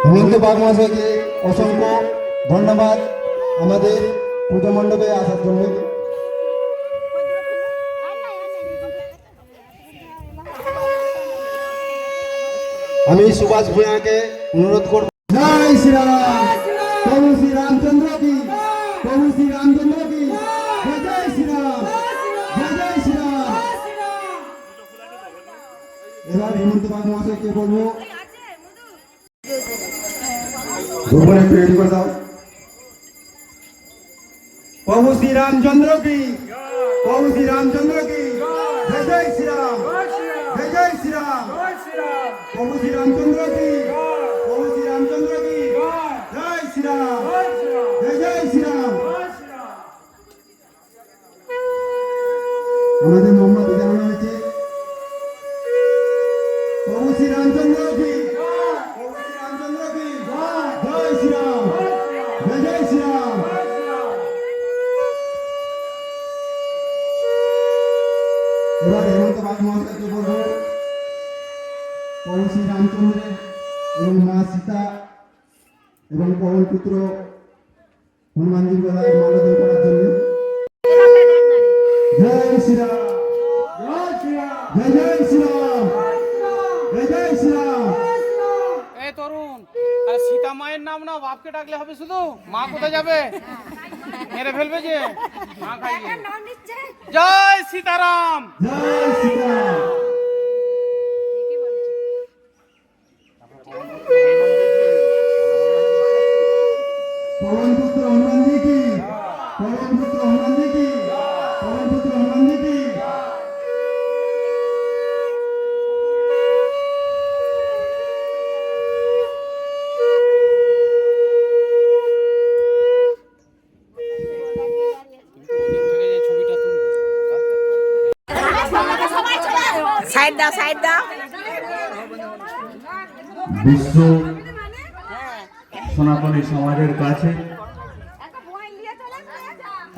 হেমন্ত bug মহাশয়কে অসংখ্য ধন্যবাদ আমাদের পুজো মণ্ডপে আসার জন্য। আমি সুভাষ ভূঁয়াকে অনুরোধ করব। জয় শ্রীরাম, প্রভু শ্রী রামচন্দ্র কি, প্রভু শ্রী রামচন্দ্র কি, জয় শ্রীরাম, জয় শ্রীরাম। এবার হেমন্ত বাগ মহাশয়কে বলবো দুপুরে একটু রেডি করে দাও। প্রভু শ্রী রামচন্দ্র কি, প্রভু শ্রী রামচন্দ্র কি, জয় জয় শ্রীরাম, জয় জয় শ্রীরাম। প্রভু শ্রী রামচন্দ্র কি, প্রভু শ্রী রামচন্দ্র কি, জয় শ্রীরাম, জয় জয় শ্রীরাম। আমাদের মোমবাতি জানানো হয়েছে। প্রভু শ্রী রামচন্দ্র কি, প্রভু শ্রী রামচন্দ্র কি, জয় শ্রীরাম, জয় জয় শ্রীরাম। এবার হেমন্ত বাগ মহাশয়কে বলবো প্রভু শ্রী রামচন্দ্রের এবং মা সীতা এবং পবন পুত্র হনুমানজির গলায় মাল্যদান করার জন্য। জয় শ্রীরাম, জয় শ্রীরাম, জয় জয় শ্রীরাম, জয় জয় শ্রীরাম। এই তরুণ, আর সীতা মায়ের নাম না বাপকে ডাকলে হবে শুধু? মা কোথায় যাবে? মেরে ফেলবে যে মা খাইয়ে। জয় সীতারাম, জয় শ্রীরাম। পবন পুত্র হনুমানজি কি, পবন পুত্র হনুমানজি কি, পবন পুত্র হনুমানজি কি। সাইড দাও, সাইড দাও। বিশ্ব সনাতনী সমাজের কাছে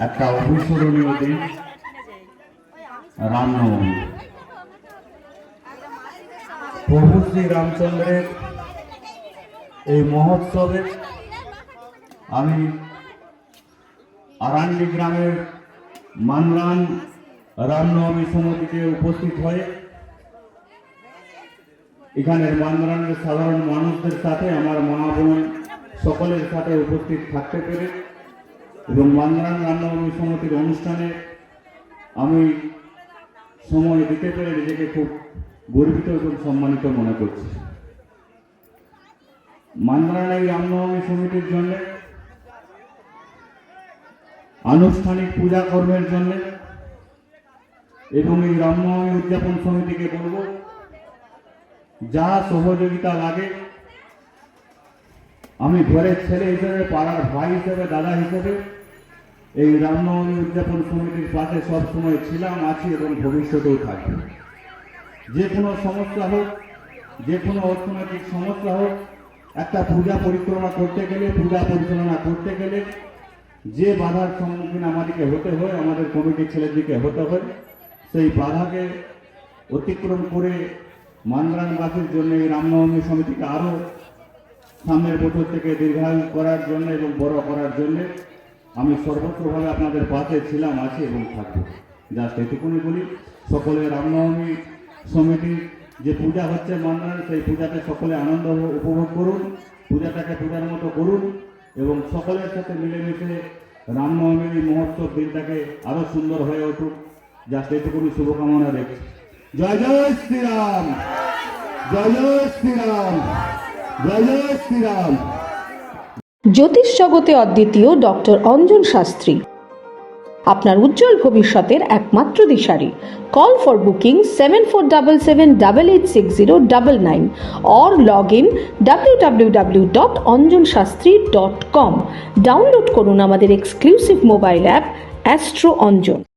একটা অবিস্মরণীয় দিন রামনবমী। প্রভু শ্রী রামচন্দ্রের এই মহোৎসবে আমি আরান্ডি গ্রামের মানরান রামনবমী সমিতিতে উপস্থিত হয়ে এখানের মানরানের সাধারণ মানুষদের সাথে আমার মা বোন সকলের সাথে উপস্থিত থাকতে পেরে এবং মানরান রামনবমী সমিতির অনুষ্ঠানে আমি সময় দিতে পেরে নিজেকে খুব গর্বিত এবং সম্মানিত মনে করছি। মানরান এই রামনবমী সমিতির জন্য আনুষ্ঠানিক পূজা কর্মের জন্য এবং এই রামনবমী উদযাপন সমিতিকে বলব যা সহযোগিতা লাগে আমি ঘরের ছেলে হিসেবে, পাড়ার ভাই হিসেবে, দাদা হিসেবে এই রামনবমী উদযাপন সমিতির পাশে সবসময় ছিলাম, আছি এবং ভবিষ্যতেও থাকবে। যে কোনো সমস্যা হোক, যে কোনো অর্থনৈতিক সমস্যা হোক, একটা পূজা পরিক্রমা করতে গেলে, পূজা পরিচালনা করতে গেলে যে বাধার সম্মুখীন আমাদেরকে হতে হয়, আমাদের কমিটির ছেলেদিকে হতে হয়, সেই বাধাকে অতিক্রম করে মানরানবাসীর জন্য এই রামনবমী সমিতিকে আরও সামনের বছর থেকে দীর্ঘায়ু করার জন্য এবং বড় করার জন্য আমি সর্বত্রভাবে আপনাদের পাশে ছিলাম, আছি এবং থাকবো। জাস্ট এটুকুনি বলি, সকলে রামনবমী সমিতির যে পূজা হচ্ছে মানরান, সেই পূজাতে সকলে আনন্দ উপভোগ করুন, পূজাটাকে পূজার মতো করুন এবং সকলের সাথে মিলেমিশে রামনবমীর মহোৎসব দিনটাকে আরও সুন্দর হয়ে উঠুক। জাস্ট এটুকুনি শুভকামনা রেখে জয় জয় শ্রীরাম, জয় জয় শ্রীরাম, জয় জয় শ্রীরাম। জ্যোতিষ জগতে অদ্বিতীয় ডক্টর অঞ্জন শাস্ত্রী, আপনার উজ্জ্বল ভবিষ্যতের একমাত্র দিশারি। Call for booking 7477886099 or log in www.anjanshastri.com। Download করুন আমাদের exclusive mobile app Astro Anjan.